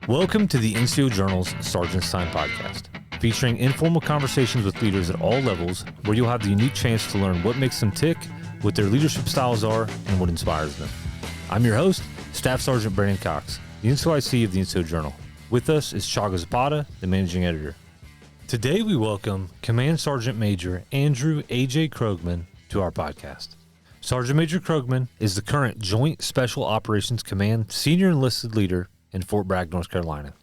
Welcome to the NCO Journal's Sergeant's Time podcast, featuring informal conversations with leaders at all levels, where you'll have the unique chance to learn what makes them tick, what their leadership styles are, and what inspires them. I'm your host, Staff Sergeant Brandon Cox, the NCOIC of the NCO Journal. With us is Chaga Zapata, the managing editor. Today we welcome Command Sergeant Major Andrew A.J. Krogman to our podcast. Sergeant Major Krogman is the current Joint Special Operations Command Senior Enlisted Leader in Fort Bragg, North Carolina.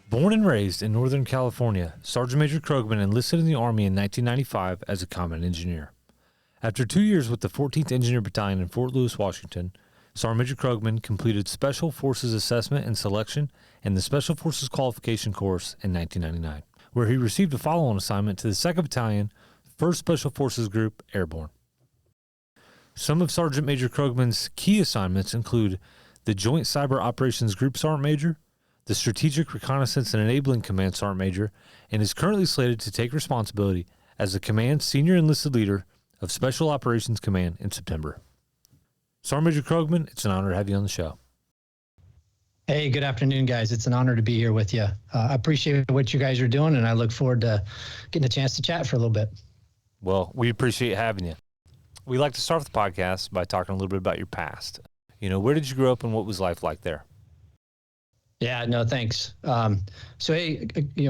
Born and raised in Northern California, Sergeant Major Krogman enlisted in the Army in 1995 as a combat engineer. After 2 years with the 14th Engineer Battalion in Fort Lewis, Washington, Sergeant Major Krogman completed Special Forces Assessment and Selection and the Special Forces Qualification Course in 1999, where he received a follow-on assignment to the 2nd Battalion, 1st Special Forces Group, Airborne. Some of Sergeant Major Krogman's key assignments include the Joint Cyber Operations Group Sergeant Major, the Strategic Reconnaissance and Enabling Command Sergeant Major, and is currently slated to take responsibility as the Command Senior Enlisted Leader of Special Operations Command in September. Sergeant Major Krogman, it's an honor to have you on the show. Hey, good afternoon, guys. It's an honor to be here with you. I appreciate what you guys are doing, and I look forward to getting a chance to chat for a little bit. Well, we appreciate having you. We like to start the podcast by talking a little bit about your past. Where did you grow up and what was life like there? Yeah, no, thanks. Hey,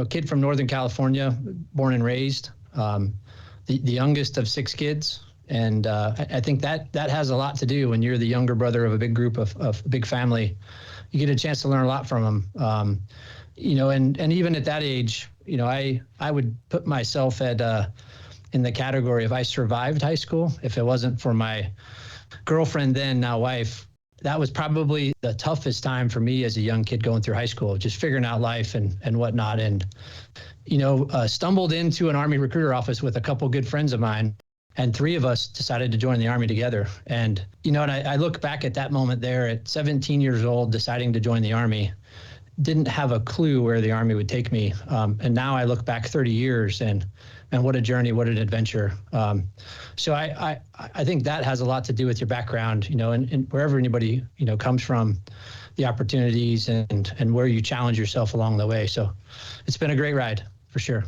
kid from Northern California, born and raised, the youngest of 6 kids. And I think that has a lot to do when you're the younger brother of a big group of a big family. You get a chance to learn a lot from them. And even at that age, I would put myself in the category if I survived high school, if it wasn't for my girlfriend then, now wife. That was probably the toughest time for me as a young kid going through high school, just figuring out life and whatnot. And, stumbled into an Army recruiter office with a couple good friends of mine, and 3 of us decided to join the Army together. And, I look back at that moment there at 17 years old, deciding to join the Army, didn't have a clue where the Army would take me. And now I look back 30 years and what a journey, what an adventure. So I think that has a lot to do with your background, and wherever anybody, comes from, the opportunities and where you challenge yourself along the way. So it's been a great ride for sure.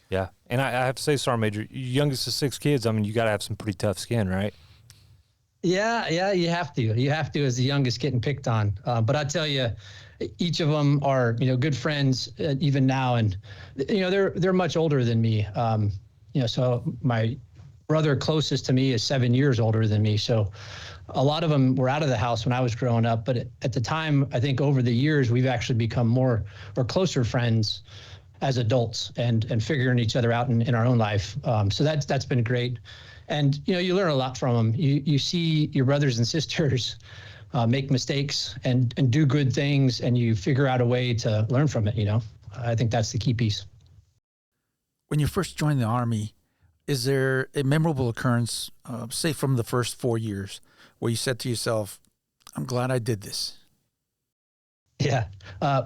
Yeah. And I have to say, Sergeant Major, youngest of 6 kids, you got to have some pretty tough skin, right? Yeah, you have to. You have to as the youngest getting picked on. But I tell you, each of them are, good friends even now. And, they're much older than me. So my brother closest to me is 7 years older than me. So a lot of them were out of the house when I was growing up. But at the time, I think over the years, we've actually become more or closer friends as adults and figuring each other out in our own life. So that's been great. And, you learn a lot from them. You see your brothers and sisters make mistakes and do good things, and you figure out a way to learn from it, I think that's the key piece. When you first joined the Army, is there a memorable occurrence, say from the first 4 years, where you said to yourself, I'm glad I did this? Yeah.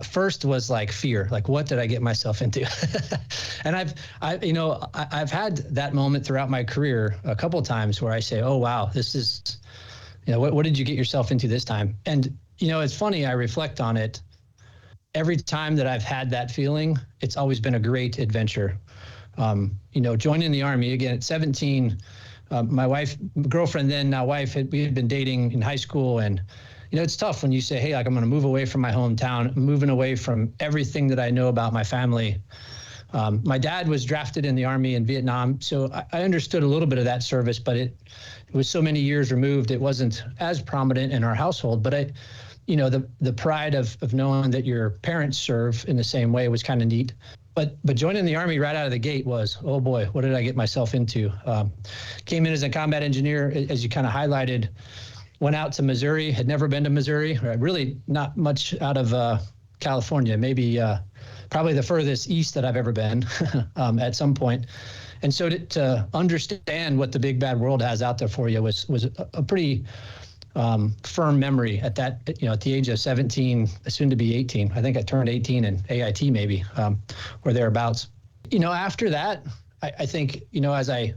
First was like fear, like what did I get myself into? And I've had that moment throughout my career a couple of times where I say, oh, wow, this is, what did you get yourself into this time? And, it's funny, I reflect on it. Every time that I've had that feeling, it's always been a great adventure. Joining the Army again at 17, my girlfriend then, now wife, we had been dating in high school, and it's tough when you say, hey, I'm going to move away from my hometown, moving away from everything that I know about my family. My dad was drafted in the Army in Vietnam, so I understood a little bit of that service, but it was so many years removed, it wasn't as prominent in our household. But the pride of knowing that your parents serve in the same way was kind of neat. But joining the Army right out of the gate was, oh boy, what did I get myself into? Came in as a combat engineer, as you kind of highlighted. Went out to Missouri, had never been to Missouri, really not much out of California, maybe probably the furthest east that I've ever been at some point. And so to understand what the big bad world has out there for you was a pretty firm memory at that, at the age of 17, soon to be 18. I think I turned 18 in AIT maybe, or thereabouts. After that, I think, as I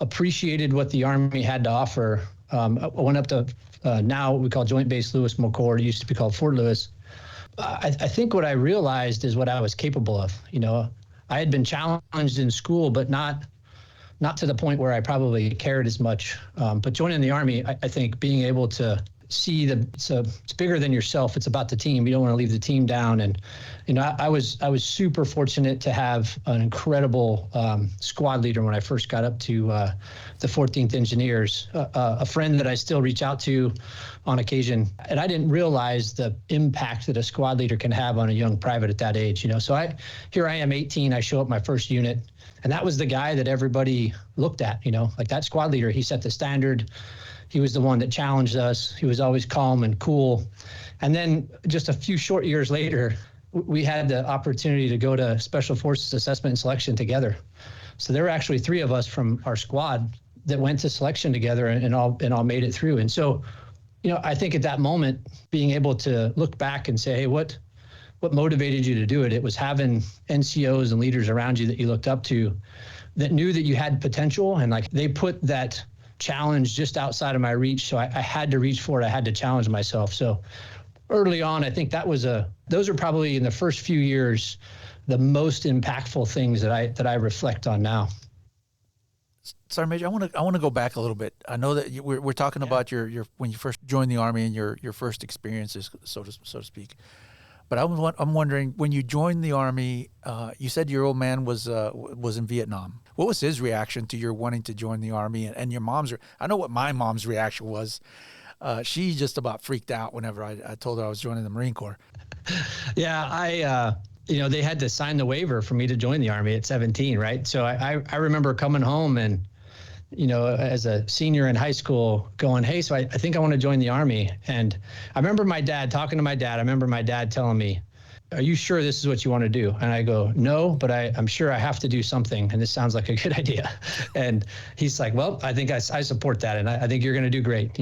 appreciated what the Army had to offer, I went up to now what we call Joint Base Lewis McChord. It used to be called Fort Lewis. I think what I realized is what I was capable of. I had been challenged in school, but not to the point where I probably cared as much. But joining the Army, I think being able to see it's bigger than yourself. It's about the team. You don't want to leave the team down. And, I was super fortunate to have an incredible squad leader when I first got up to the 14th Engineers, a friend that I still reach out to on occasion. And I didn't realize the impact that a squad leader can have on a young private at that age. So here I am, 18. I show up my first unit. And that was the guy that everybody looked at, like that squad leader. He set the standard. He was the one that challenged us. He was always calm and cool. And then just a few short years later, we had the opportunity to go to Special Forces Assessment and Selection together. So there were actually 3 of us from our squad that went to selection together and all made it through. And so, I think at that moment, being able to look back and say, hey, what motivated you to do it? It was having NCOs and leaders around you that you looked up to that knew that you had potential, and like they put that challenge just outside of my reach. So I had to reach for it. I had to challenge myself. So early on, I think those are probably in the first few years, the most impactful things that I reflect on now. Sorry, Major, I want to go back a little bit. I know that we're talking about your when you first joined the Army and your first experiences, so to speak. But I'm wondering, when you joined the Army, you said your old man was in Vietnam. What was his reaction to your wanting to join the Army? And your mom's? I know what my mom's reaction was. She just about freaked out whenever I told her I was joining the Marine Corps. Yeah, they had to sign the waiver for me to join the Army at 17, right? So I remember coming home and, as a senior in high school going, hey, so I think I want to join the Army. And I remember talking to my dad. I remember my dad telling me, are you sure this is what you want to do? And I go, no, but I'm sure I have to do something. And this sounds like a good idea. And he's like, well, I think I support that. And I think you're going to do great.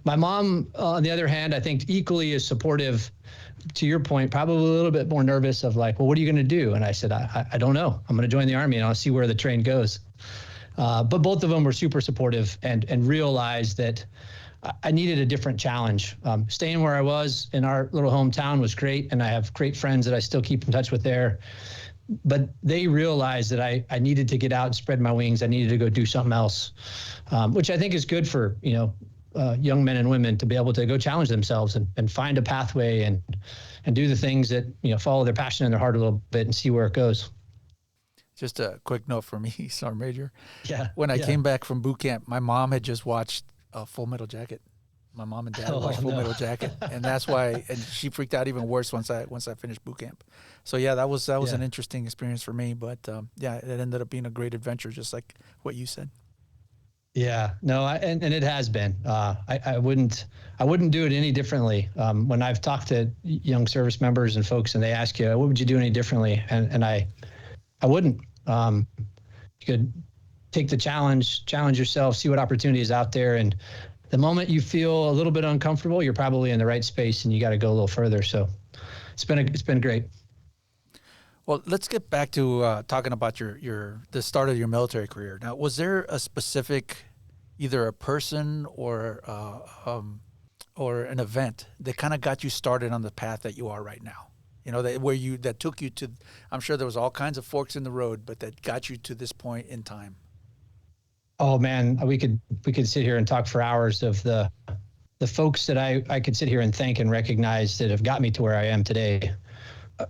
My mom, on the other hand, I think equally as supportive. To your point, probably a little bit more nervous of like, well, what are you going to do? And I said, I don't know. I'm going to join the Army and I'll see where the train goes. But both of them were super supportive and realized that I needed a different challenge. Staying where I was in our little hometown was great. And I have great friends that I still keep in touch with there. But they realized that I needed to get out and spread my wings. I needed to go do something else, which I think is good for, young men and women to be able to go challenge themselves and find a pathway and do the things that, follow their passion in their heart a little bit and see where it goes. Just a quick note for me, Sergeant Major. Yeah. When I came back from boot camp, my mom had just watched Full Metal Jacket. My mom and dad watched Full Metal Jacket, and that's why. And she freaked out even worse once I finished boot camp. So yeah, that was an interesting experience for me. But it ended up being a great adventure, just like what you said. Yeah, no, and it has been. I wouldn't do it any differently. When I've talked to young service members and folks, and they ask you, what would you do any differently? And I wouldn't. You could take the challenge yourself, see what opportunity is out there, and the moment you feel a little bit uncomfortable, you're probably in the right space, and you got to go a little further. So it's been great. Well, let's get back to talking about the start of your military career. Now, was there a specific, either a person or an event that kind of got you started on the path that you are right now? That took you to. I'm sure there was all kinds of forks in the road, but that got you to this point in time. Oh man, we could sit here and talk for hours of the folks that I could sit here and thank and recognize that have got me to where I am today.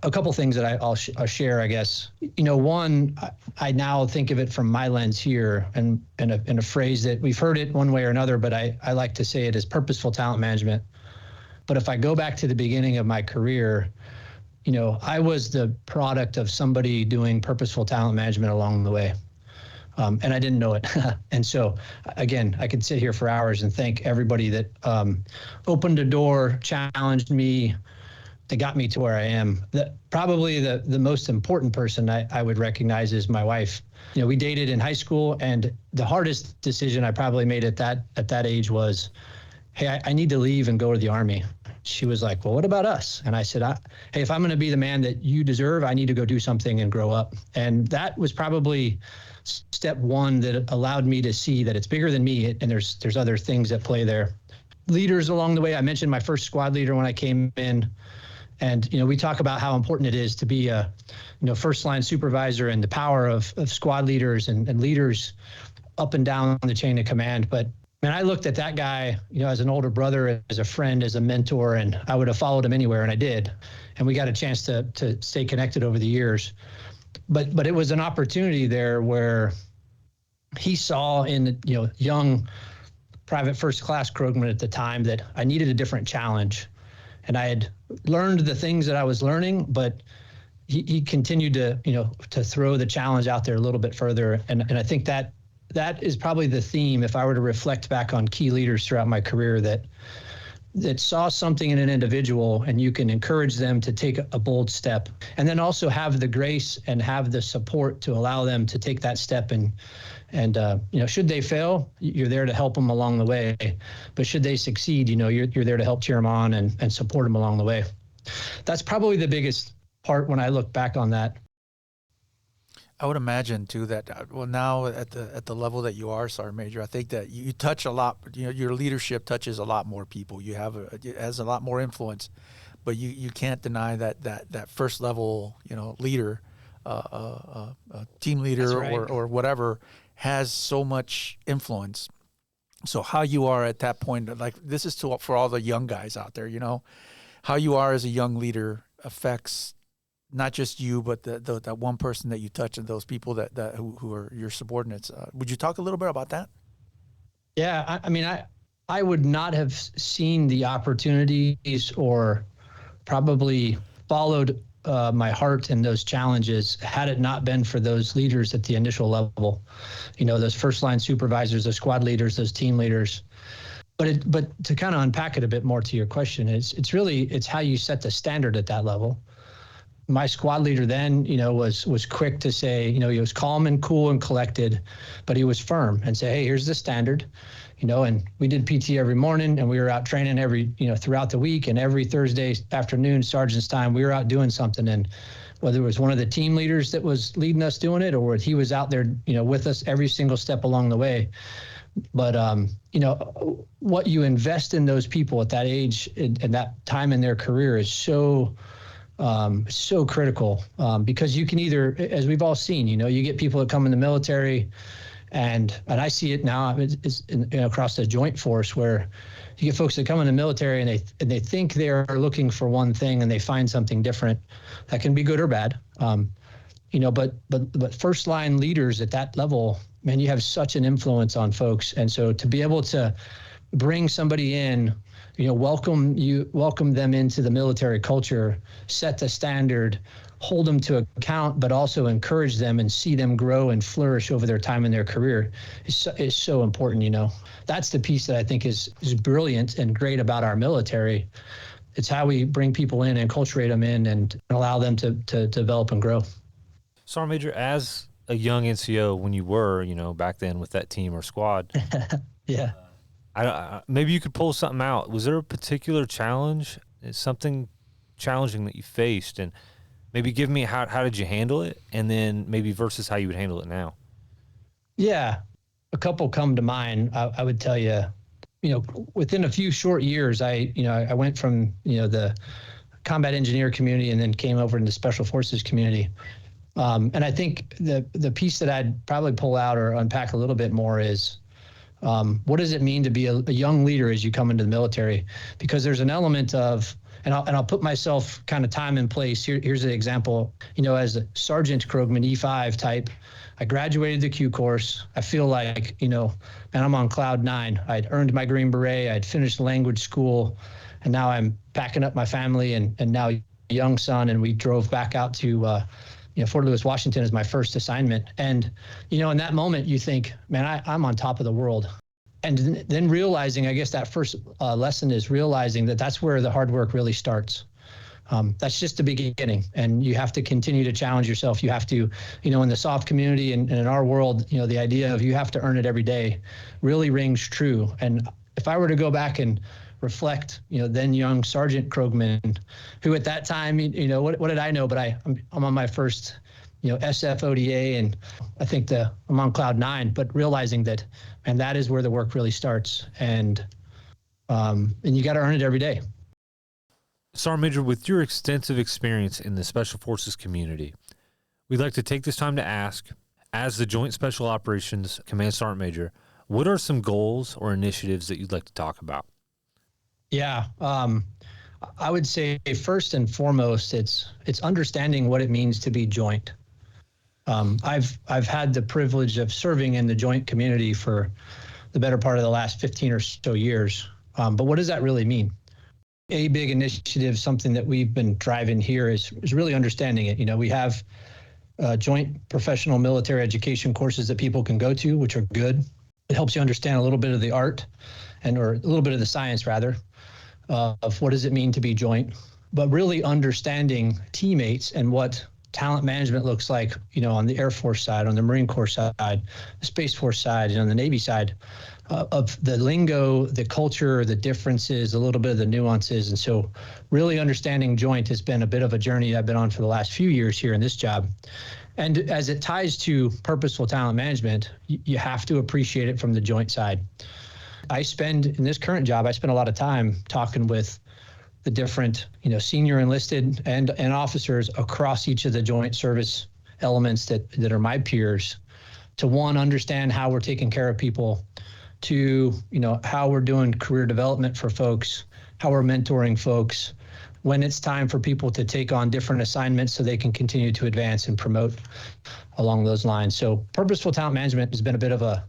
A couple things that I'll share, I guess. One, I now think of it from my lens here, and in a phrase that we've heard it one way or another, but I like to say it as purposeful talent management. But if I go back to the beginning of my career, I was the product of somebody doing purposeful talent management along the way. And I didn't know it. And so, again, I could sit here for hours and thank everybody that opened a door, challenged me, that got me to where I am. Probably the most important person I would recognize is my wife. We dated in high school, and the hardest decision I probably made at that age was, hey, I need to leave and go to the Army. She was like, well, what about us? And I said, hey, if I'm going to be the man that you deserve, I need to go do something and grow up. And that was probably step one that allowed me to see that it's bigger than me, and there's other things at play there. Leaders along the way. I mentioned my first squad leader when I came in. And, we talk about how important it is to be a, first line supervisor and the power of squad leaders and leaders up and down the chain of command. But man, I looked at that guy, as an older brother, as a friend, as a mentor, and I would have followed him anywhere, and I did. And we got a chance to stay connected over the years. But it was an opportunity there where he saw in, young Private First Class Krogman at the time that I needed a different challenge. And I had learned the things that I was learning, but he continued to, to throw the challenge out there a little bit further. And I think that is probably the theme, if I were to reflect back on key leaders throughout my career, that saw something in an individual and you can encourage them to take a bold step, and then also have the grace and have the support to allow them to take that step. And should they fail, you're there to help them along the way. But should they succeed, you're there to help cheer them on and support them along the way. That's probably the biggest part when I look back on that. I would imagine too that now at the level that you are, Sergeant Major, I think that you touch a lot. Your leadership touches a lot more people. You have it has a lot more influence, but you can't deny that first level leader, team leader, right, or whatever, has so much influence. So how you are at that point, like this is for all the young guys out there, how you are as a young leader affects not just you, but that one person that you touch and those people who are your subordinates. Would you talk a little bit about that? Yeah, I would not have seen the opportunities or probably followed my heart in those challenges had it not been for those leaders at the initial level, those first line supervisors, those squad leaders, those team leaders. But to kind of unpack it a bit more to your question, it's how you set the standard at that level. My squad leader then, was quick to say, he was calm and cool and collected, but he was firm and say, hey, here's the standard, and we did PT every morning, and we were out training throughout the week, and every Thursday afternoon, sergeant's time, we were out doing something. And whether it was one of the team leaders that was leading us doing it, or he was out there, with us every single step along the way. But, what you invest in those people at that age and that time in their career is so critical, because you can either, as we've all seen, you get people that come in the military, and I see it now it's across the joint force, where you get folks that come in the military and they think they're looking for one thing and they find something different. That can be good or bad. But first line leaders at that level, man, you have such an influence on folks. And so to be able to bring somebody in, welcome them into the military culture, set the standard, hold them to account, but also encourage them and see them grow and flourish over their time in their career is so important. That's the piece that I think is brilliant and great about our military. It's how we bring people in and enculturate them in and allow them to develop and grow. Sergeant Major, as a young NCO, when you were, back then with that team or squad, yeah. Maybe you could pull something out. Was there a particular challenge, something challenging that you faced, and maybe give me how did you handle it, and then maybe versus how you would handle it now? Yeah, a couple come to mind. I would tell you, within a few short years, I went from the combat engineer community and then came over into the special forces community. And I think the piece that I'd probably pull out or unpack a little bit more is, what does it mean to be a young leader as you come into the military? Because there's an element of, and I'll put myself kind of time and place. Here's an example. As a Sergeant Krogman E5 type, I graduated the Q course. I feel like, man, I'm on cloud nine. I'd earned my Green Beret. I'd finished language school, and now I'm packing up my family and now a young son. And we drove back out to Fort Lewis, Washington as my first assignment. And, in that moment you think, man, I'm on top of the world. And then realizing, I guess that first lesson is realizing that that's where the hard work really starts. That's just the beginning, and you have to continue to challenge yourself. You have to, in the soft community and in our world, the idea of you have to earn it every day really rings true. And if I were to go back and reflect, then young Sergeant Krogman, who at that time, what did I know? But I'm on my first, SF ODA, and I think I'm on cloud nine, but realizing that, and that is where the work really starts. And you got to earn it every day. Sergeant Major, with your extensive experience in the Special Forces community, we'd like to take this time to ask, as the Joint Special Operations Command Sergeant Major, what are some goals or initiatives that you'd like to talk about? Yeah, I would say first and foremost, it's understanding what it means to be joint. I've had the privilege of serving in the joint community for the better part of the last 15 or so years. But what does that really mean? A big initiative, something that we've been driving here is really understanding it. We have joint professional military education courses that people can go to, which are good. It helps you understand a little bit of the art or a little bit of the science rather, of what does it mean to be joint, but really understanding teammates and what talent management looks like, on the Air Force side, on the Marine Corps side, the Space Force side, and on the Navy side, of the lingo, the culture, the differences, a little bit of the nuances. And so really understanding joint has been a bit of a journey I've been on for the last few years here in this job. And as it ties to purposeful talent management, you have to appreciate it from the joint side. In this current job, I spend a lot of time talking with the different, senior enlisted and officers across each of the joint service elements that are my peers, to understand how we're taking care of people, to, how we're doing career development for folks, how we're mentoring folks, when it's time for people to take on different assignments so they can continue to advance and promote along those lines. So purposeful talent management has been a bit of a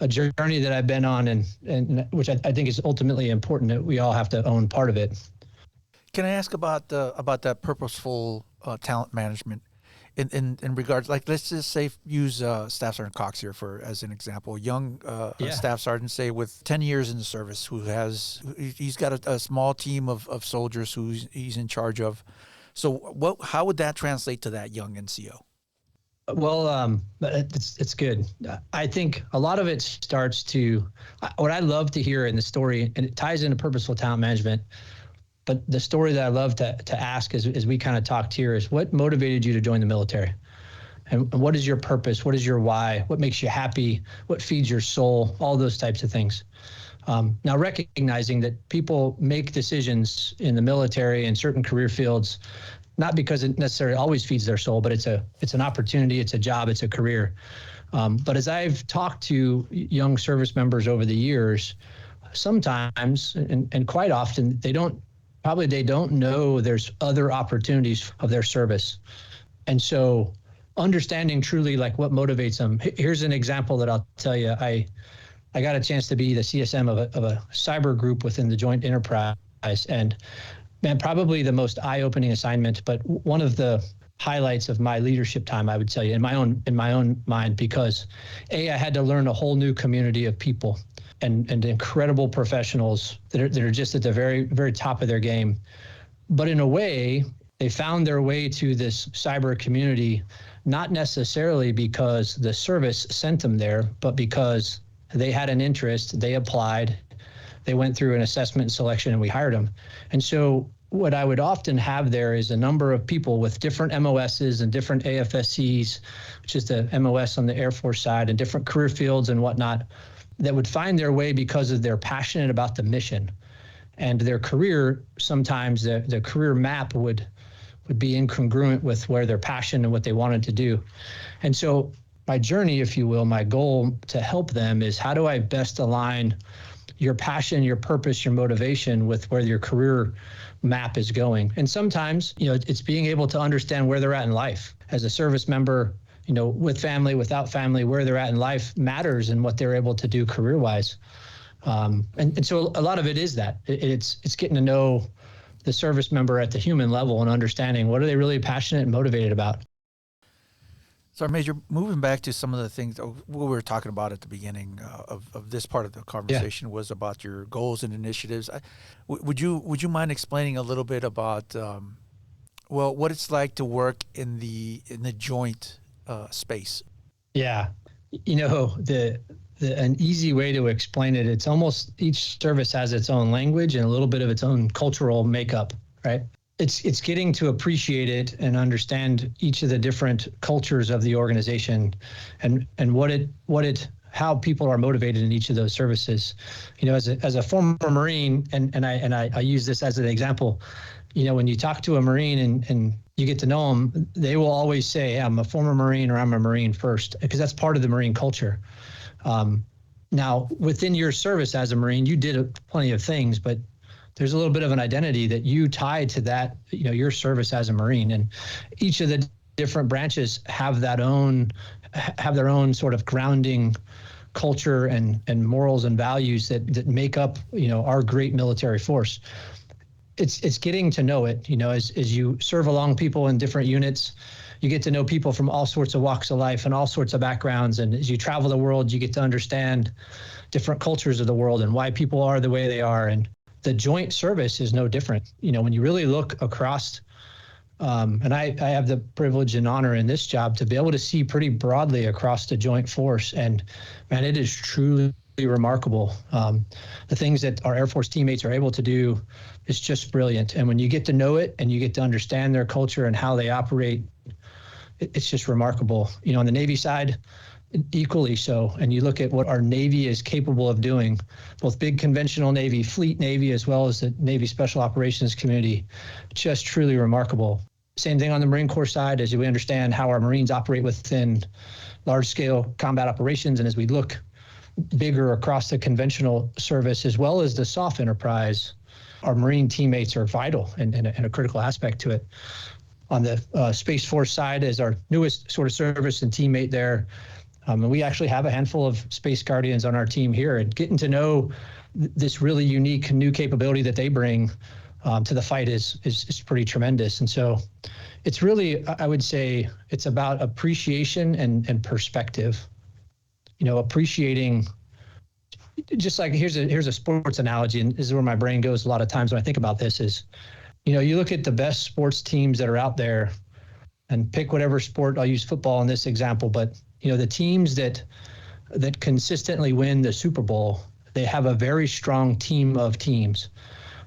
journey that I've been on, and which I think is ultimately important, that we all have to own part of it. Can I ask about that purposeful talent management in regards, like, let's just say use Staff Sergeant Cox here as an example, young staff sergeant, say with 10 years in the service, he's got a small team of soldiers who he's in charge of. So how would that translate to that young NCO? Well, it's good. I think a lot of it starts what I love to hear in the story, and it ties into purposeful talent management. But the story that I love to ask as we kind of talked here is, what motivated you to join the military? And what is your purpose? What is your why? What makes you happy? What feeds your soul? All those types of things. Now, recognizing that people make decisions in the military and certain career fields, not because it necessarily always feeds their soul, but it's an opportunity, it's a job, it's a career. But as I've talked to young service members over the years, sometimes and quite often they don't know there's other opportunities of their service. And so understanding truly like what motivates them. Here's an example that I'll tell you. I got a chance to be the CSM of a cyber group within the Joint Enterprise, and man, probably the most eye-opening assignment, but one of the highlights of my leadership time, I would tell you, in my own mind, because I had to learn a whole new community of people and incredible professionals that are just at the very, very top of their game. But in a way, they found their way to this cyber community, not necessarily because the service sent them there, but because they had an interest, they applied, they went through an assessment and selection, and we hired them. And so what I would often have there is a number of people with different MOSs and different AFSCs, which is the MOS on the Air Force side, and different career fields and whatnot, that would find their way because of they're passionate about the mission. And their career, sometimes the career map would be incongruent with where their passion and what they wanted to do. And so my journey, if you will, my goal to help them is, how do I best align your passion, your purpose, your motivation with where your career map is going? And sometimes, it's being able to understand where they're at in life. As a service member, with family, without family, where they're at in life matters and what they're able to do career-wise. And so a lot of it is that. It's getting to know the service member at the human level and understanding what are they really passionate and motivated about. So, Major, moving back to some of the things what we were talking about at the beginning of this part of the conversation, was about your goals and initiatives. Would you mind explaining a little bit about what it's like to work in the joint space? Yeah, an easy way to explain it, it's almost each service has its own language and a little bit of its own cultural makeup, right? It's getting to appreciate it and understand each of the different cultures of the organization and how people are motivated in each of those services. As a former Marine, and I use this as an example, when you talk to a Marine and you get to know them, they will always say, I'm a former Marine or I'm a Marine first, because that's part of the Marine culture. Now, within your service as a Marine, you did plenty of things, but there's a little bit of an identity that you tie to that, your service as a Marine. And each of the different branches have their own sort of grounding culture and morals and values that make up, our great military force. It's getting to know it, as you serve along people in different units, you get to know people from all sorts of walks of life and all sorts of backgrounds. And as you travel the world, you get to understand different cultures of the world and why people are the way they are. And the joint service is no different. When you really look across, and I have the privilege and honor in this job to be able to see pretty broadly across the joint force. And man, it is truly remarkable. The things that our Air Force teammates are able to do is just brilliant. And when you get to know it and you get to understand their culture and how they operate, it's just remarkable. On the Navy side, equally so. And you look at what our Navy is capable of doing, both big conventional Navy, fleet Navy, as well as the Navy Special Operations community, just truly remarkable. Same thing on the Marine Corps side, as we understand how our Marines operate within large-scale combat operations. And as we look bigger across the conventional service, as well as the soft enterprise, our Marine teammates are vital and a critical aspect to it. On the Space Force side, as our newest sort of service and teammate there, and we actually have a handful of Space Guardians on our team here, and getting to know this really unique new capability that they bring to the fight is pretty tremendous. And so it's really, I would say, it's about appreciation and perspective. Appreciating, just like here's a sports analogy, and this is where my brain goes a lot of times when I think about this is, you look at the best sports teams that are out there and pick whatever sport. I'll use football in this example, but the teams that consistently win the Super Bowl, they have a very strong team of teams.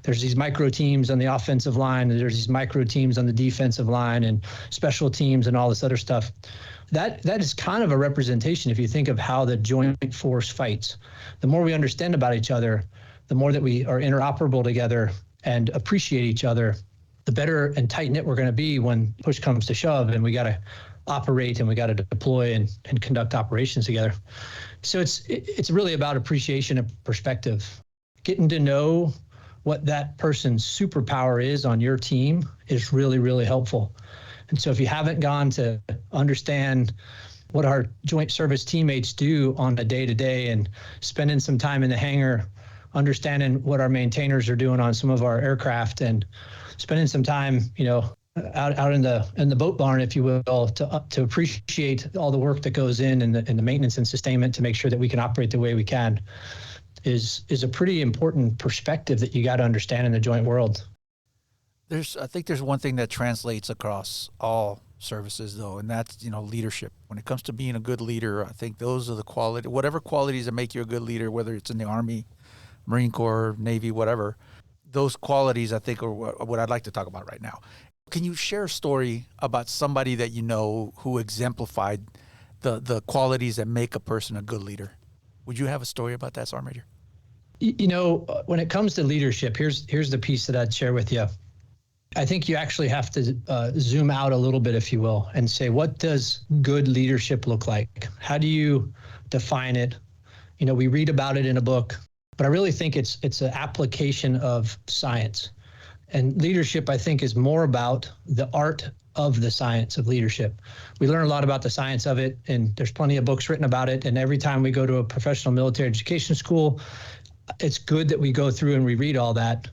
There's these micro teams on the offensive line, and there's these micro teams on the defensive line and special teams and all this other stuff. That is kind of a representation, if you think of how the joint force fights. The more we understand about each other, the more that we are interoperable together and appreciate each other, the better and tight-knit we're going to be when push comes to shove and we got to operate and we got to deploy and conduct operations together. So it's really about appreciation and perspective. Getting to know what that person's superpower is on your team is really, really helpful. And so if you haven't gone to understand what our joint service teammates do on a day-to-day and spending some time in the hangar, understanding what our maintainers are doing on some of our aircraft, and spending some time, out in the boat barn, if you will, to appreciate all the work that goes in the maintenance and sustainment to make sure that we can operate the way we can, is a pretty important perspective that you got to understand in the joint world. I think there's one thing that translates across all services, though, and that's, leadership. When it comes to being a good leader, I think those are the whatever qualities that make you a good leader, whether it's in the Army, Marine Corps, Navy, whatever, those qualities, I think, are what I'd like to talk about right now. Can you share a story about somebody that you know who exemplified the qualities that make a person a good leader? Would you have a story about that, Sergeant Major? When it comes to leadership, here's the piece that I'd share with you. I think you actually have to zoom out a little bit, if you will, and say, what does good leadership look like? How do you define it? We read about it in a book, but I really think it's an application of science. And leadership, I think, is more about the art of the science of leadership. We learn a lot about the science of it, and there's plenty of books written about it. And every time we go to a professional military education school, it's good that we go through and we read all that.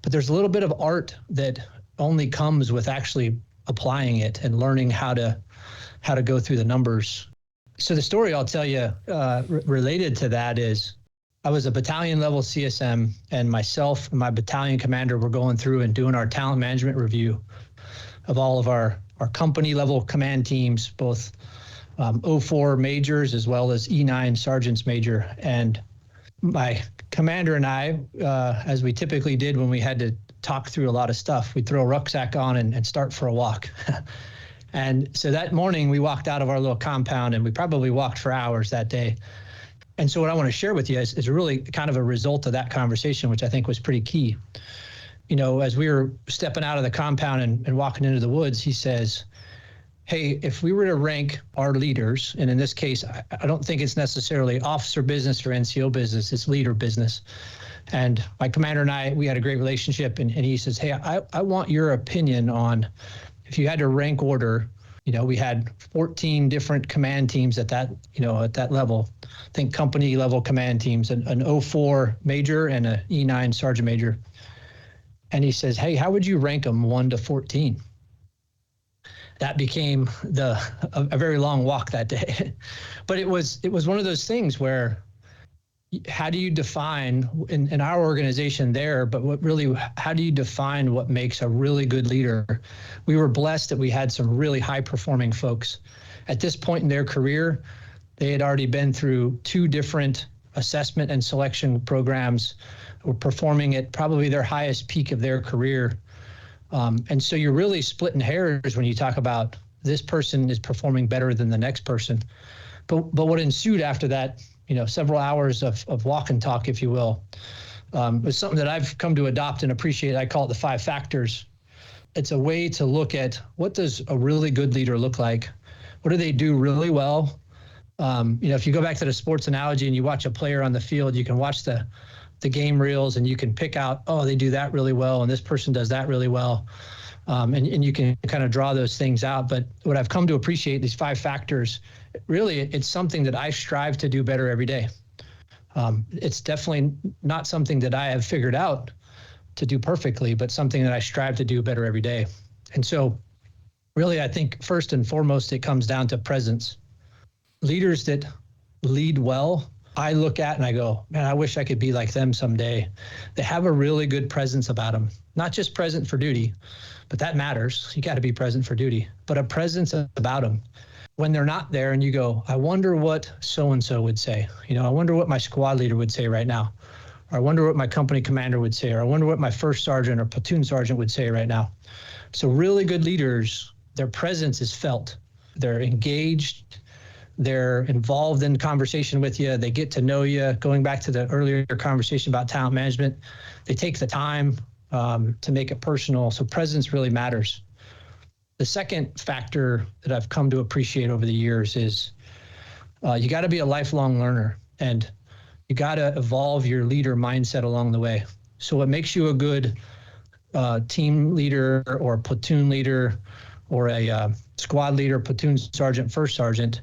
But there's a little bit of art that only comes with actually applying it and learning how to go through the numbers. So the story I'll tell you related to that is, I was a battalion level CSM, and myself and my battalion commander were going through and doing our talent management review of all of our company level command teams, both 04 majors as well as E9 sergeants major. And my commander and I, as we typically did when we had to talk through a lot of stuff, we'd throw a rucksack on and start for a walk. And so that morning we walked out of our little compound, and we probably walked for hours that day. And so what I want to share with you is really kind of a result of that conversation, which I think was pretty key. as we were stepping out of the compound and walking into the woods, he says, hey, if we were to rank our leaders, and in this case, I don't think it's necessarily officer business or NCO business, it's leader business. And my commander and I, we had a great relationship, and he says, hey, I want your opinion on if you had to rank order. We had 14 different command teams at that, at that level. I think company level command teams, an 04 major and an E9 sergeant major. And he says, hey, how would you rank them 1 to 14? That became a very long walk that day. But it was one of those things where, how do you define in our organization there, but how do you define what makes a really good leader? We were blessed that we had some really high performing folks. At this point in their career, they had already been through 2 different assessment and selection programs, were performing at probably their highest peak of their career. And so you're really splitting hairs when you talk about this person is performing better than the next person. But what ensued after that, several hours of walk and talk, if you will, was something that I've come to adopt and appreciate. I call it the 5 factors. It's a way to look at what does a really good leader look like? What do they do really well? If you go back to the sports analogy and you watch a player on the field, you can watch the game reels and you can pick out, oh, they do that really well, and this person does that really well. And you can kind of draw those things out. But what I've come to appreciate, these 5 factors, really, it's something that I strive to do better every day. It's definitely not something that I have figured out to do perfectly, but something that I strive to do better every day. And so really, I think first and foremost, it comes down to presence. Leaders that lead well, I look at and I go, man, I wish I could be like them someday. They have a really good presence about them, not just present for duty, but that matters. You got to be present for duty, but a presence about them. When they're not there and you go, I wonder what so-and-so would say. I wonder what my squad leader would say right now. Or I wonder what my company commander would say. Or I wonder what my first sergeant or platoon sergeant would say right now. So really good leaders, their presence is felt. They're engaged. They're involved in conversation with you. They get to know you. Going back to the earlier conversation about talent management, they take the time to make it personal. So presence really matters. The second factor that I've come to appreciate over the years is you got to be a lifelong learner, and you got to evolve your leader mindset along the way. So what makes you a good team leader or platoon leader or a squad leader, platoon sergeant, first sergeant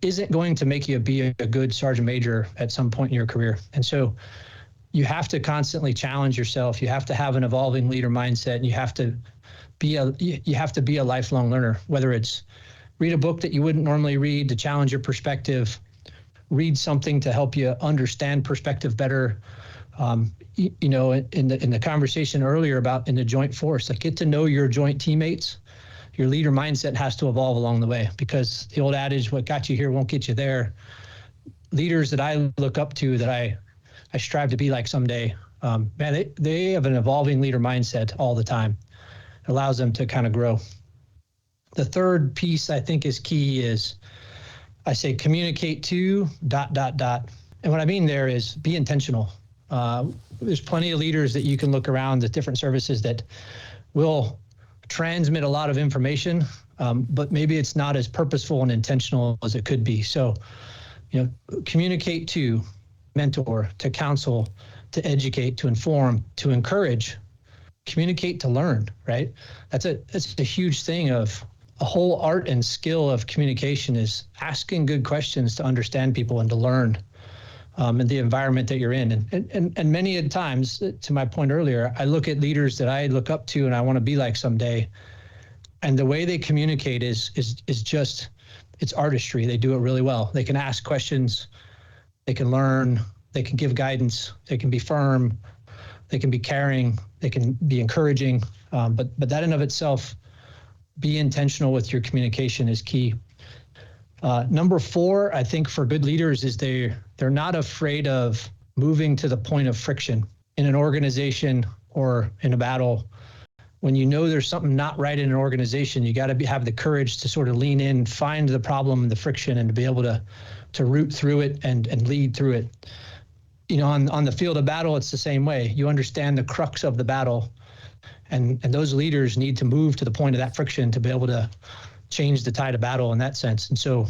isn't going to make you be a good sergeant major at some point in your career. And so you have to constantly challenge yourself. You have to have an evolving leader mindset, and you have to be a lifelong learner, whether it's read a book that you wouldn't normally read to challenge your perspective, read something to help you understand perspective better. In the conversation earlier about in the joint force, like, get to know your joint teammates. Your leader mindset has to evolve along the way, because the old adage, what got you here won't get you there. Leaders that I look up to, that I strive to be like someday, they have an evolving leader mindset all the time. It allows them to kind of grow. The third piece I think is key is, I say communicate to ... And what I mean there is be intentional. There's plenty of leaders that you can look around at different services that will transmit a lot of information, but maybe it's not as purposeful and intentional as it could be. So, communicate to, mentor, to counsel, to educate, to inform, to encourage, communicate to learn, right? That's a huge thing. Of a whole art and skill of communication is asking good questions to understand people and to learn in the environment that you're in. And many times, to my point earlier, I look at leaders that I look up to and I want to be like someday, and the way they communicate is just, it's artistry. They do it really well. They can ask questions, they can learn, they can give guidance, they can be firm, they can be caring, they can be encouraging, but that in of itself, be intentional with your communication is key. Number 4, I think for good leaders is they're not afraid of moving to the point of friction in an organization or in a battle. When you know there's something not right in an organization, you got to have the courage to sort of lean in, find the problem and the friction, and to be able to root through it and lead through it. On the field of battle, it's the same way. You understand the crux of the battle. And those leaders need to move to the point of that friction to be able to change the tide of battle in that sense. And so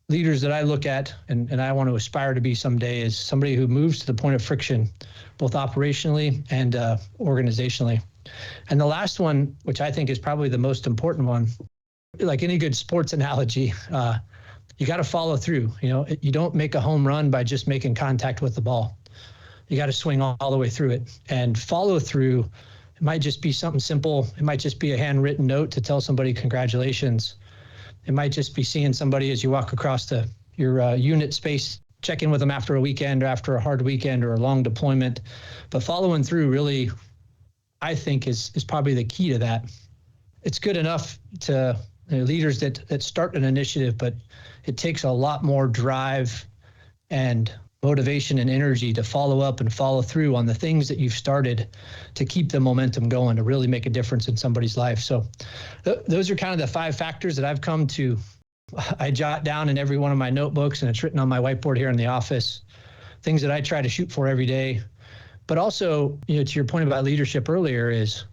leaders that I look at and I want to aspire to be someday is somebody who moves to the point of friction, both operationally and organizationally. And the last one, which I think is probably the most important one, like any good sports analogy, you got to follow through. You don't make a home run by just making contact with the ball. You got to swing all the way through it, and follow through. It might just be something simple. It might just be a handwritten note to tell somebody congratulations. It might just be seeing somebody as you walk across your unit space, check in with them after a weekend or after a hard weekend or a long deployment. But following through really, I think, is probably the key to that. It's good enough to leaders that start an initiative, but it takes a lot more drive and motivation and energy to follow up and follow through on the things that you've started to keep the momentum going, to really make a difference in somebody's life. So those are kind of the 5 factors that I've come to. I jot down in every one of my notebooks, and it's written on my whiteboard here in the office, things that I try to shoot for every day. But also, to your point about leadership earlier, is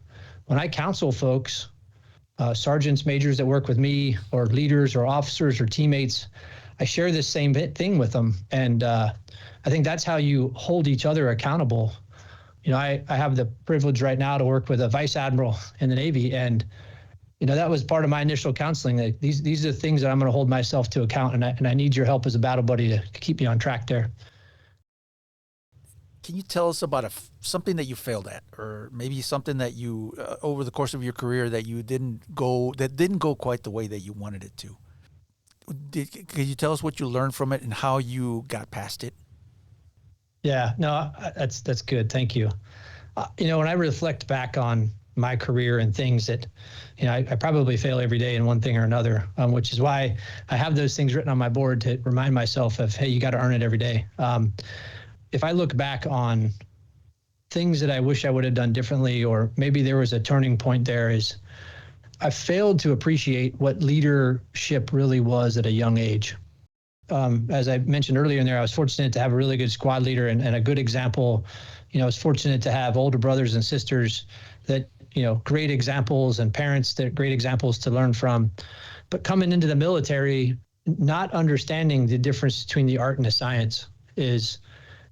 when I counsel folks, sergeants, majors that work with me, or leaders or officers or teammates, I share this same thing with them. And I think that's how you hold each other accountable. I have the privilege right now to work with a vice admiral in the Navy. And, that was part of my initial counseling. That these are the things that I'm going to hold myself to account. And I need your help as a battle buddy to keep me on track there. Can you tell us about something that you failed at, or maybe something that you, over the course of your career, that didn't go quite the way that you wanted it to? Could you tell us what you learned from it and how you got past it? Yeah, no, that's good. Thank you. When I reflect back on my career and things that, I probably fail every day in one thing or another, which is why I have those things written on my board to remind myself of, hey, you got to earn it every day. If I look back on things that I wish I would have done differently, or maybe there was a turning point there, is I failed to appreciate what leadership really was at a young age. As I mentioned earlier in there, I was fortunate to have a really good squad leader and a good example. I was fortunate to have older brothers and sisters that, great examples, and parents that great examples to learn from. But coming into the military, not understanding the difference between the art and the science is,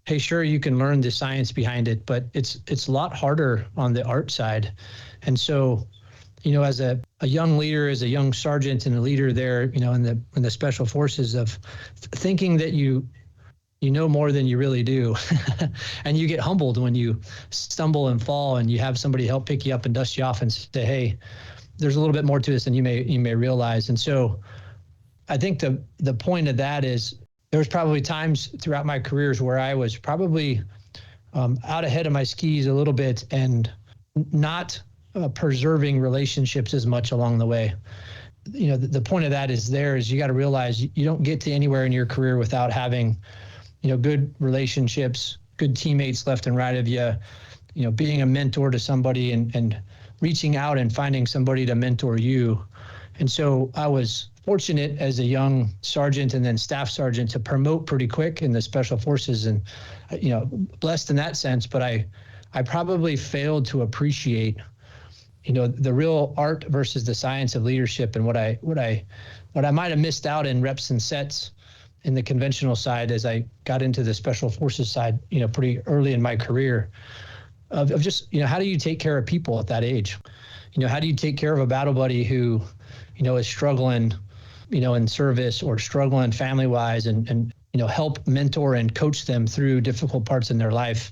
hey, sure, you can learn the science behind it, but it's a lot harder on the art side. And so, as a young leader, as a young sergeant and a leader there, in the special forces, of thinking that you know more than you really do. And you get humbled when you stumble and fall and you have somebody help pick you up and dust you off and say, hey, there's a little bit more to this than you may realize. And so I think the point of that is, there was probably times throughout my careers where I was probably out ahead of my skis a little bit and not preserving relationships as much along the way. The point of that is you got to realize you don't get to anywhere in your career without having, good relationships, good teammates left and right of you, being a mentor to somebody and reaching out and finding somebody to mentor you. And so I was fortunate as a young sergeant and then staff sergeant to promote pretty quick in the special forces, and, blessed in that sense. But I probably failed to appreciate, the real art versus the science of leadership, and what I might have missed out in reps and sets in the conventional side as I got into the special forces side, pretty early in my career, of just, how do you take care of people at that age? How do you take care of a battle buddy who, is struggling, in service, or struggling family-wise, and help mentor and coach them through difficult parts in their life?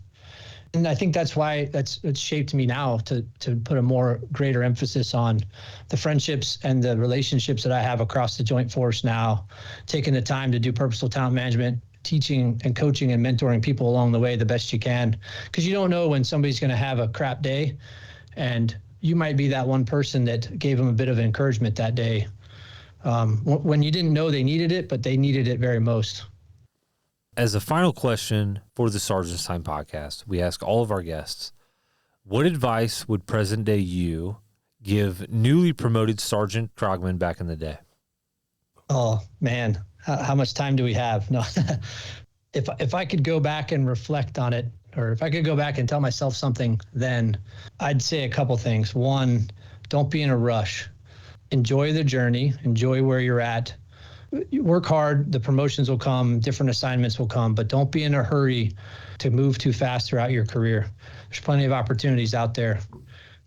And I think that's why it's shaped me now to put a more greater emphasis on the friendships and the relationships that I have across the Joint Force now, taking the time to do purposeful talent management, teaching and coaching and mentoring people along the way the best you can, because you don't know when somebody's going to have a crap day, and you might be that one person that gave them a bit of encouragement that day, when you didn't know they needed it, but they needed it very most. As a final question for the Sergeant's Time podcast, we ask all of our guests, what advice would present day you give newly promoted Sergeant Krogman back in the day? Oh man, how much time do we have? No, if I could go back and reflect on it, or if I could go back and tell myself something then, I'd say a couple things. One, don't be in a rush. Enjoy the journey, enjoy where you're at. You work hard, the promotions will come, different assignments will come, but don't be in a hurry to move too fast throughout your career. There's plenty of opportunities out there.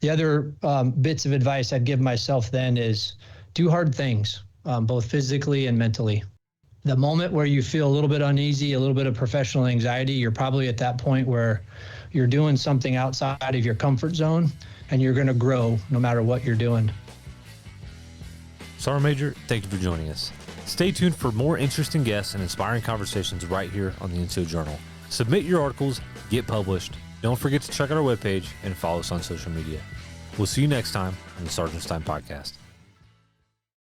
The other bits of advice I'd give myself then is do hard things, both physically and mentally. The moment where you feel a little bit uneasy, a little bit of professional anxiety, you're probably at that point where you're doing something outside of your comfort zone and you're going to grow no matter what you're doing. Sergeant Major, thank you for joining us. Stay tuned for more interesting guests and inspiring conversations right here on the NCO Journal. Submit your articles, get published. Don't forget to check out our webpage and follow us on social media. We'll see you next time on the Sergeant's Time Podcast.